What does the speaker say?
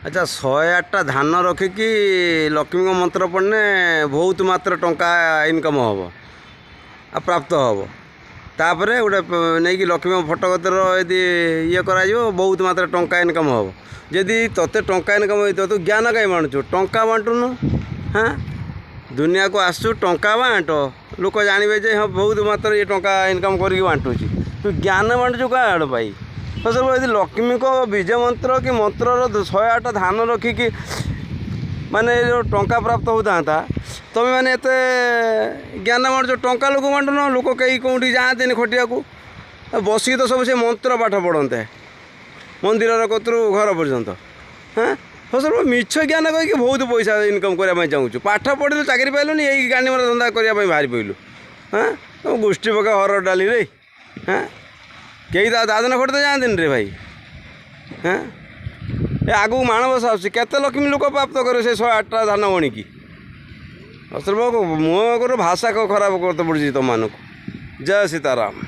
अच्छा 108टा धान रखिकी लक्ष्मी मंत्र पढ़ने बहुत मात्र टंका इनकम हम आ प्राप्त हम तापर गोटे नहीं कि लक्ष्मी फटोतर यदि ये कर बहुत मात्र टंका इनकम हम जदि तोते टंका इनकम हो तू ज्ञान कहीं बांटु टंका बांटुनु। हाँ दुनिया को आसु टंका बांट लोक जानवे जे हाँ बहुत मात्र ये टंका इनकम करके बांटुची तू ज्ञान बांटुचु क्या पाई फसल यदि लक्ष्मी को बीज मंत्र कि मंत्र 108 धान रखिकी माने जो टंका प्राप्त होता तुम मैंने एत ज्ञान बांटो टंका लोक बांटुन लोक कहीं कौटी जाते खटिया को बसिक तो सब से मंत्र पाठ पढ़ते मंदिर कतरू घर पर्यंत। हाँ फसल मिछ ज्ञान कहीं बहुत पैसा इनकम करने चाहूँ पाठ पढ़लु चाकरी पाइलुन यही गाड़ी मोर धंदा करने बाहरी पड़लु। हाँ तुम गोष्ठी पका हर डाली रे। हाँ कई दादन खटते जाते रे भाई। हाँ ये आगू माणबस आसते लक्ष्मी लोक प्राप्त करे से 108टा धान बणिकी असल मुझे भाषा को खराब करते पड़ी तुम मानक। जय सीताराम।